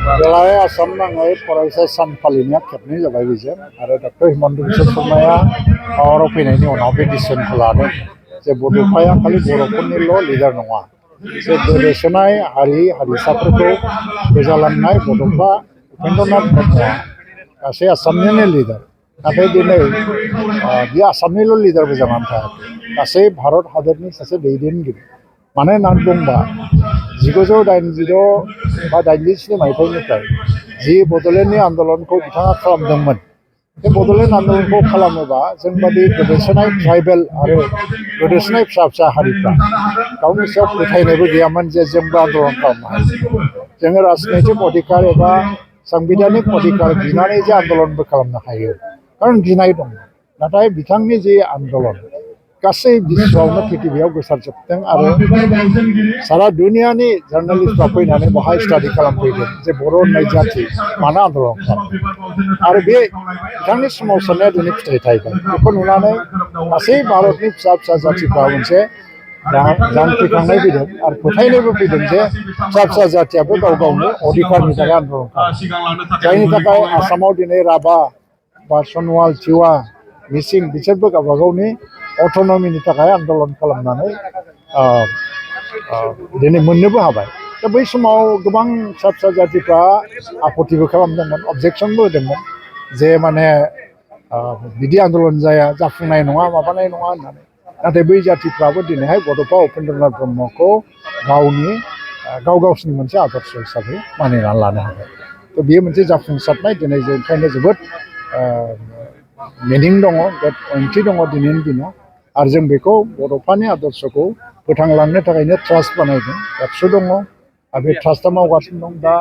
बेलाय आसाम नाङै फरायसा सान फालिनाया खेबनै जाबाय बेजों आरो डक्टर हिमन्त बिश्व शर्माया पावाराव फैनायनि उनाव बे डिसिसनखौ लादों जे बड'फाया खालि बर'फोरनिल' लिडार नङा जे गोदोसोनाय हारि हारिसाफोरखौ गोजालांनाय बड'फा उपेन्द्रनाथ ब्रह्मआ गासै आसामनिनो लिडार नाथाय दिनै बे आसामनिल' लिडारबो जानानै थायाखै गासै भारत हादरनि सासे दैदेनगिरि मानो होननानै बुंबा 1986 बा 87 मायथाइनिफ्राय जि बड'लेण्डनि आन्दलनखौ बिथाङा खालामदोंमोन बे बड'लेण्ड आन्दलनखौ खालामोबा जोंबादि गोदोसोनाय ट्राइबेल आरो गोदोसोनाय फिसा फिसा हारिफ्रा गावनि सायाव फोथायनायबो गैयामोन जे जोंबो आन्दलन खालामनो हायो जोङो राजनैतिक अधिकार एबा सांबिधानिक अधिकार बिनानै जे आन्दलनबो खालामनो हायो खारन गिनाय दं नाथाय बिथांनि जे आन्दलन गासै बिश्वआवनो पृथिबियाव गोसारजोबदों आरो सारा दुनियानि जार्नालिस्टफ्रा फैनानै बेवहाय स्टाडि खालामफैदों जे बर' होननाय जाथि मानो आन्दलन खालामो आरो बे बिथांनि सोमावसारनाया दिनै फिथाइ थायबाय बेखौ नुनानै गासै भारतनि फिसा फिसा जाथिफ्रा मोनसे जांख्रिखांनाय फैदों आरो फोथायनायबो फैदों जे फिसा फिसा जाथियाबो गाव गावनि अधिकारनि थाखाय आन्दलन खालामो जायनि थाखाय आसामाव दिनै राभा बा सनवाल तिवा मिसिं बिसोरबो गावबा गावनि अट'नमिनि थाखाय आन्दलन खालामनानै दिनै मोननोबो हाबाय दा बै समाव गोबां फिसा फिसा जातिफ्रा आपत्तिबो खालामदोंमोन अबजेक्सनबो होदोंमोन जे माने बिदि आन्दलन जाया जाफुंनाय नङा माबानाय नङा होननानै नाथाय बै जातिफ्राबो दिनैहाय बड'फा उपेन्द्रनाथ ब्रह्मखौ गावसिनि मोनसे आदर्श हिसाबै मानिनानै लानो हाबाय थ' बेयो मोनसे जाफुंसारनाय दिनै जों ओंखायनो जोबोद मिनिं दङ ओंथि दङ दिनैनि दिनाव आरो जों बेखौ बड'फानि आदर्शखौ फोथांलांनो थाखायनो ट्रास्ट बानायदों एबसु दङ आरो बे ट्रास्टआ मावगासिनो दं दा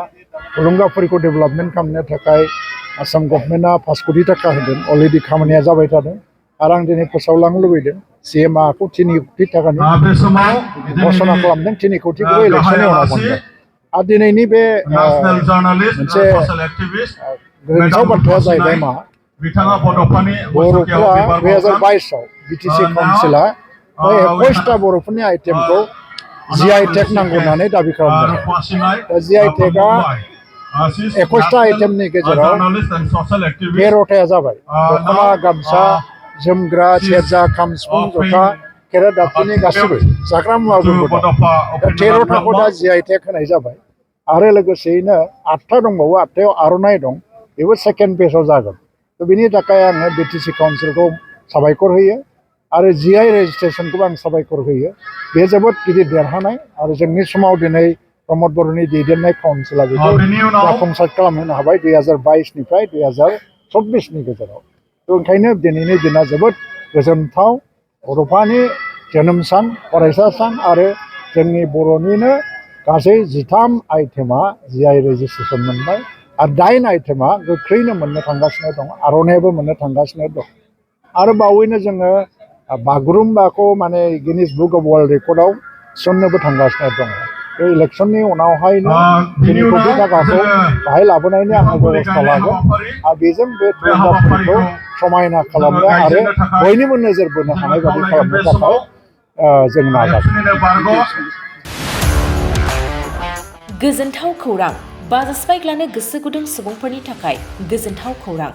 थुलुंगाफोरखौ डेभेलपमेन्ट खालामनो थाखाय आसाम गभर्नमेन्टआ 5 कोटि थाखा होदों अलरेडि खामानिया जाबाय थादों आरो आं दिनै फोसावलांनो लुबैदों CMAखौ 3 कोटि थाखानि घोषणा खालामदों 3 कोटिखौबो इलेक्सननि उनाव मोनगोन आरो दिनैनि बे मोनसे गोरोन्थाव बाथ्राया जाहैबाय मा बर'फोरा 2022आव BTC काउन्सिला 21टा बर'फोरनि आइटेमखौ GI टेग नांगौ होननानै दाबि खालामदों दा GI टेगआ 21टा आइटेमनि गेजेराव 13टाया जाबाय दख'ना गामसा जोमग्रा सेरजा खाम सिफुं जथा खेराइ दाफिनि गासिबो जाग्रा मुवाफोरबो दं दा 13टाखौ दा GI टेग होनाय जाबाय आरो लोगोसेयैनो 8टा दंबावो 8टायाव आर'नाइ दं बेबो सेकेन्ड पेजआव जागोन थ' बिनि थाखाय आङो BTC काउन्सिलखौ साबायखर होयो आरो GI रेजिस्ट्रेसनखौबो आं साबायखर होयो बे जोबोद गिदिर देरहानाय आरो जोंनि समाव दिनै प्रमद बर'नि दैदेननाय काउन्सिला बेखौ जाफुंसार खालामहोनो हाबाय 2022निफ्राय 2024नि गेजेराव थ' ओंखायनो दिनैनि दिना जोबोद गोजोनथाव बड'फानि जोनोम सान फरायसा सान आरो जोंनि बर'निनो गासै 13 आइटेमा GI रेजिस्ट्रेसन मोनबाय आरो 9 आइटेमा गोख्रैनो मोननो थांगासिनो दं आर'नाइबो मोननो थांगासिनो दं आरो बावैनो जोङो बागुरुम्बाखौ माने गिनिस बुक अफ वर्ल्ड रेकर्डआव थिसननोबो थांगासिनो दङ बे इलेक्सननि उनावहायनो 3 कोटि थाखाखौ बाहाय लाबोनायनि आङो बेबस्था लागोन आरो बेजों बे थुलुंगाफोरखौ समायना खालामनो आरो बयनिबो नोजोर बोनो हानाय बायदि खालामनो थाखाय जों नाजागोन गोजोनथाव खौरां बाजा स्पाइक लानो गोसो गुदुं सुबुंफोरनि थाखाय गोजोनथाव खौरां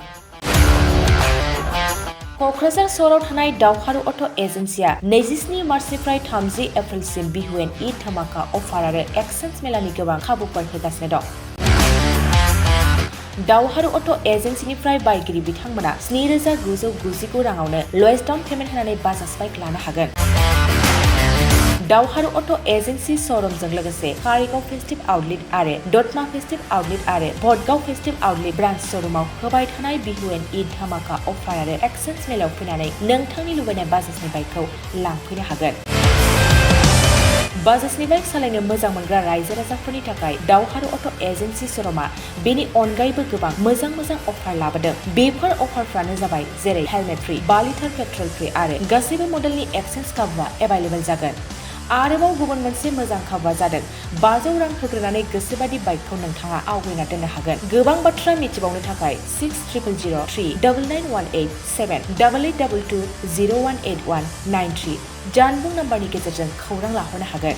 क'क्राझार सहराव थानाय दावहारु अट' एजेन्सिया 27 मार्चनिफ्राय 30 एप्रिलसिम बिहुएन ईद धामाका अफार आरो एक्सचेन्ज मेलानि गोबां खाबुफोर होगासिनो दं दावहारु अट' एजेन्सिनिफ्राय बायगिरि बिथांमोना 7,999 राङावनो लवेस्ट डाउन पेमेन्ट होनानै बाजा स्पाइक लानो हागोन दावहारु अट' एजेन्सि श'रुमजों लोगोसे कारिगाव फेस्टिभ आउटलेट आरो दतमा फेस्टिभ आउटलेट आरो भटगाव फेस्टिभ आउटलेट ब्रान्च श'रुमाव होबाय थानाय बिहुएन ईद धामाका अफार आरो एक्सचेन्ज मेलायाव फैनानै नोंथांनि लुबैनाय बाजाजनि बाइकखौ लांफैनो हागोन बाजाजनि बाइक सालायनो मोजां मोनग्रा रायजो राजाफोरनि थाखाय दावहारु अट' एजेन्सि श'रुमा बेनि अनगायैबो गोबां मोजां अफार लाबोदों बेफोर अफारफ्रानो जाबाय जेरै helmet free 5 litre petrol free आरो गासैबो मडेलनि एक्सचेन्ज खाबुआ एभेलेबल जागोन आरोबाव गुबुन मोनसे मोजां खाबुआ जादों 500 रां होग्रोनानै गोसोबादि बाइकखौ नोंथाङा आवगायना दोननो हागोन गोबां बाथ्रा मिथिबावनो थाखाय 6000388822018193 जानबुं नाम्बारनि गेजेरजों खौरां लाहरनो हागोन